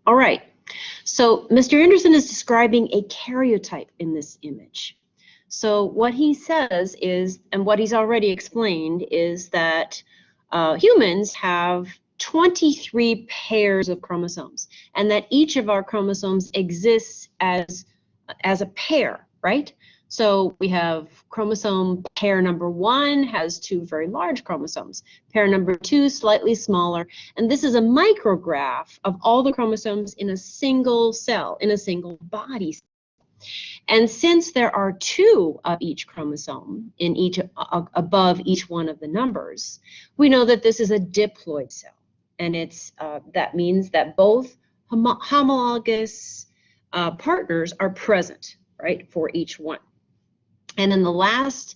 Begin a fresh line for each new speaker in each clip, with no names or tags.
All right, so Mr. Anderson is describing a karyotype in this image. So what he says is, and what he's already explained, is that humans have 23 pairs of chromosomes, and that each of our chromosomes exists as a pair, right? So we have chromosome pair number 1 has 2 very large chromosomes, pair number 2 slightly smaller, and this is a micrograph of all the chromosomes in a single cell, in a single body. And since there are 2 of each chromosome in each above each one of the numbers, we know that this is a diploid cell, and it's that means that both homologous partners are present, right, for each one. And then the last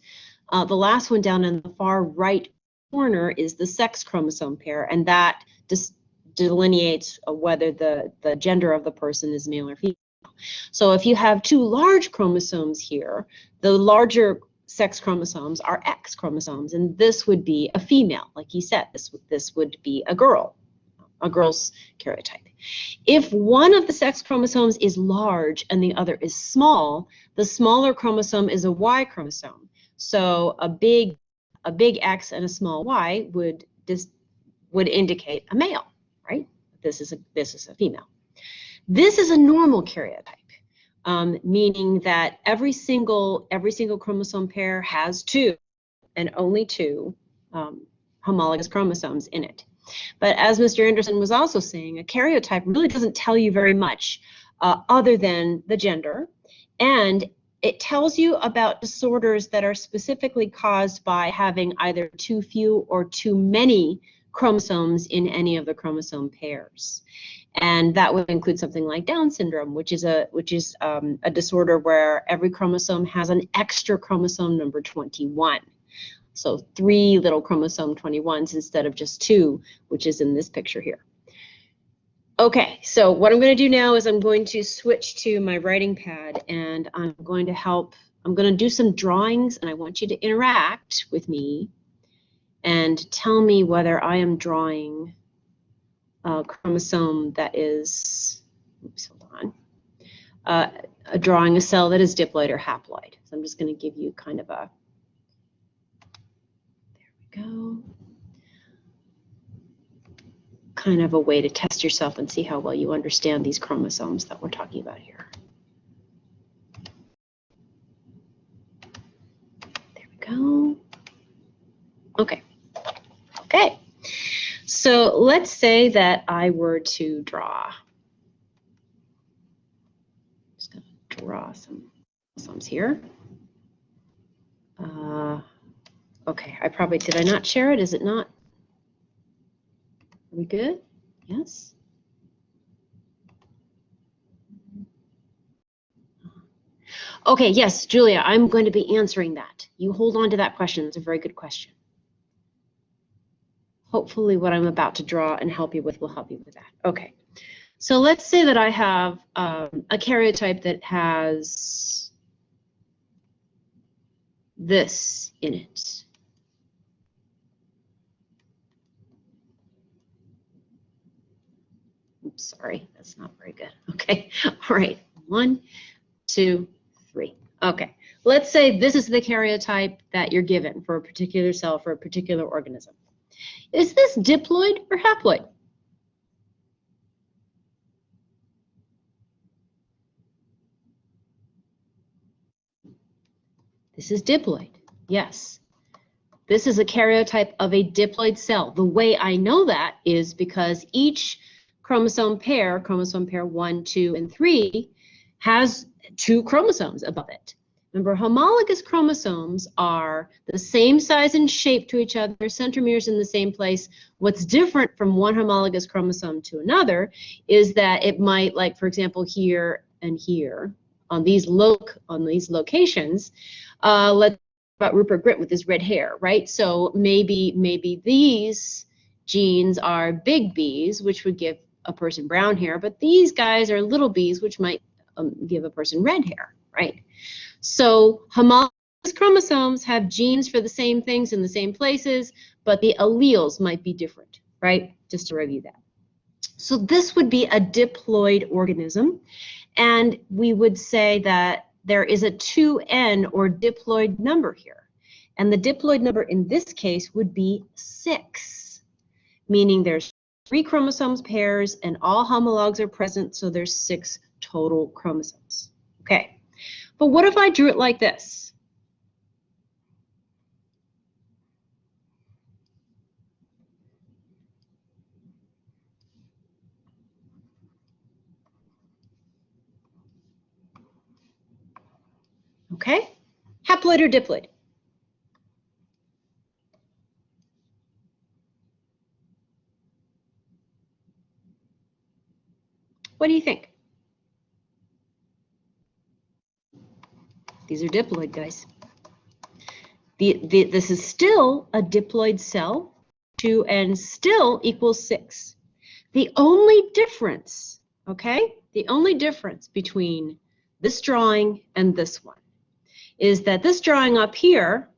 one down in the far right corner is the sex chromosome pair, and that just delineates whether the gender of the person is male or female. So if you have 2 large chromosomes here, the larger sex chromosomes are X chromosomes, and this would be a female, like he said. This would be a girl's karyotype. If one of the sex chromosomes is large and the other is small, the smaller chromosome is a Y chromosome. So a big X and a small Y would indicate a male, right? This is a female. This is a normal karyotype, meaning that every single chromosome pair has 2, and only 2 homologous chromosomes in it. But as Mr. Anderson was also saying, a karyotype really doesn't tell you very much other than the gender, and it tells you about disorders that are specifically caused by having either too few or too many chromosomes in any of the chromosome pairs. And that would include something like Down syndrome, which is a disorder where every chromosome has an extra chromosome number 21. So 3 little chromosome 21s instead of just 2, which is in this picture here. Okay, so what I'm going to do now is I'm going to switch to my writing pad, and I'm going to do some drawings, and I want you to interact with me and tell me whether I am drawing a chromosome that is, oops, hold on, drawing a cell that is diploid or haploid. So I'm just going to give you kind of a, there we go, kind of a way to test yourself and see how well you understand these chromosomes that we're talking about here. There we go. Okay. Okay. So let's say that I were to draw. Just going to draw some chromosomes here. Okay, did I not share it? Is it not? Are we good? Yes? Okay, yes, Julia, I'm going to be answering that. You hold on to that question. It's a very good question. Hopefully what I'm about to draw and help you with will help you with that. Okay, so let's say that I have a karyotype that has this in it. Oops, sorry, that's not very good. Okay, all right, 1, 2, 3. Okay, let's say this is the karyotype that you're given for a particular cell, for a particular organism. Is this diploid or haploid? This is diploid, yes. This is a karyotype of a diploid cell. The way I know that is because each chromosome pair 1, 2, and 3, has 2 chromosomes above it. Remember, homologous chromosomes are the same size and shape to each other, centromeres in the same place. What's different from one homologous chromosome to another is that it might, like for example, here and here, on these locations, let's talk about Rupert Grint with his red hair, right? So maybe these genes are big B's, which would give a person brown hair, but these guys are little B's, which might give a person red hair, right? So homologous chromosomes have genes for the same things in the same places, but the alleles might be different, right? Just to review that. So this would be a diploid organism, and we would say that there is a 2n or diploid number here. And the diploid number in this case would be 6, meaning there's 3 chromosomes pairs and all homologs are present, so there's 6 total chromosomes. Okay, but what if I drew it like this? Okay, haploid or diploid? What do you think? These are diploid, guys. This is still a diploid cell, 2n still equals 6. The only difference, okay, the only difference between this drawing and this one is that this drawing up here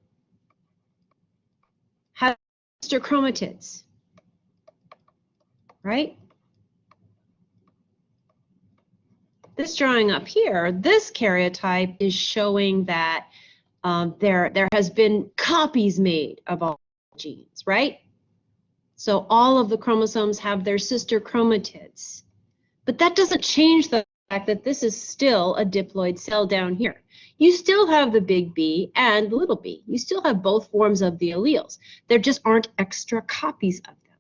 has sister chromatids, right? This drawing up here, this karyotype is showing that there has been copies made of all genes, right? So all of the chromosomes have their sister chromatids. But that doesn't change the fact that this is still a diploid cell down here. You still have the big B and the little b. You still have both forms of the alleles. There just aren't extra copies of them.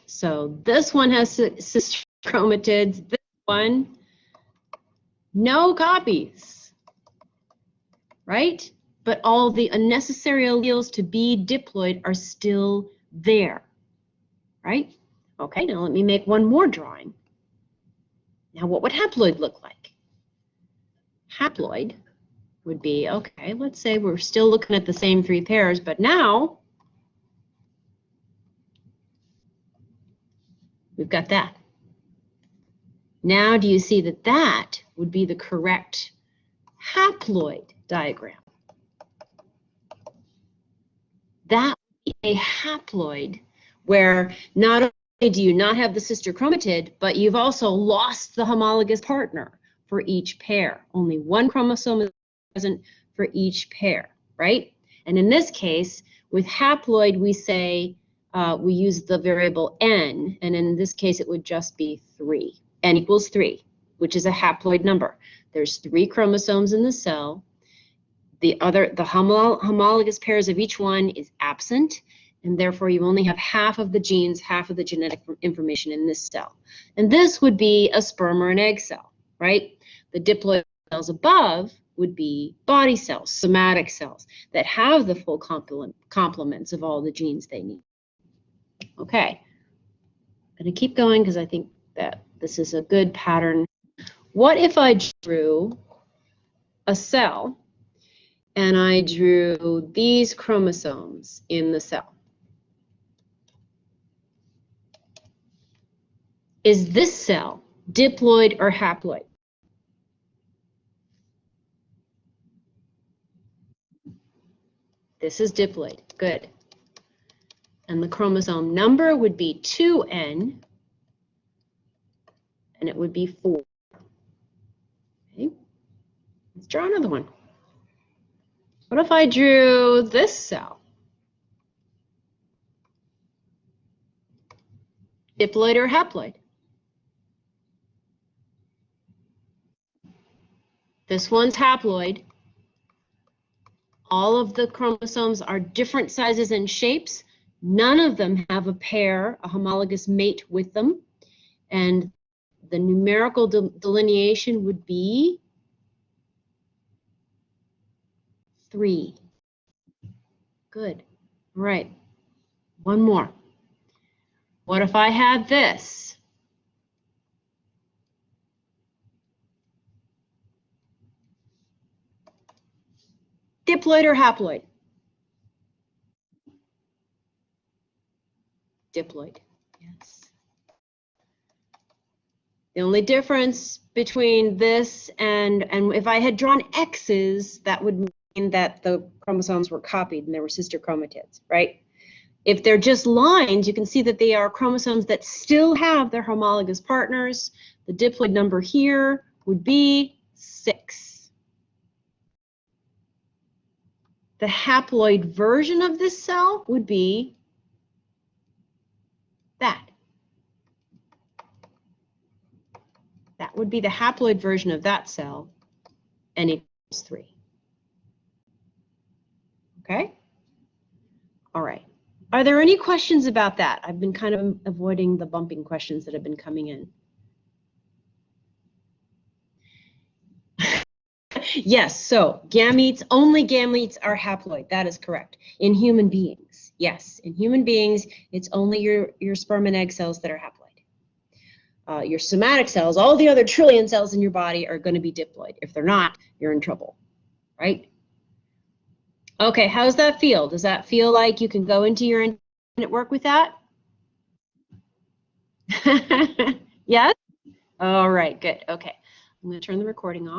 So this one has sister chromatids. This one, no copies, right? But all the unnecessary alleles to be diploid are still there, right? Okay, now let me make one more drawing. Now what would haploid look like? Haploid would be, okay, let's say we're still looking at the same 3 pairs, but now we've got that. Now do you see that that would be the correct haploid diagram? That would be a haploid where not only do you not have the sister chromatid, but you've also lost the homologous partner for each pair. Only one chromosome is present for each pair, right? And in this case, with haploid, we say we use the variable n, and in this case, it would just be 3. N equals 3, which is a haploid number. There's 3 chromosomes in the cell. The homologous pairs of each one is absent, and therefore you only have half of the genes, half of the genetic information in this cell. And this would be a sperm or an egg cell, right? The diploid cells above would be body cells, somatic cells, that have the full complements of all the genes they need. Okay, I'm going to keep going because I think that this is a good pattern. What if I drew a cell and I drew these chromosomes in the cell? Is this cell diploid or haploid? This is diploid. Good. And the chromosome number would be 2n, and it would be 4. Okay. Let's draw another one. What if I drew this cell? Diploid or haploid? This one's haploid. All of the chromosomes are different sizes and shapes. None of them have a pair, a homologous mate with them. And the numerical delineation would be 3. Good. All right. One more. What if I had this? Diploid or haploid? Diploid, yes. The only difference between this and if I had drawn X's, that would mean that the chromosomes were copied and there were sister chromatids, right? If they're just lines, you can see that they are chromosomes that still have their homologous partners. The diploid number here would be 6. The haploid version of this cell would be that. That would be the haploid version of that cell, n equals 3. Okay? All right. Are there any questions about that? I've been kind of avoiding the bumping questions that have been coming in. Yes, so gametes, only gametes are haploid. That is correct. In human beings, yes. In human beings, it's only your sperm and egg cells that are haploid. Your somatic cells, all the other trillion cells in your body are going to be diploid. If they're not, you're in trouble, right? Okay, how's that feel? Does that feel like you can go into your independent work with that? Yes? All right, good. Okay, I'm going to turn the recording off.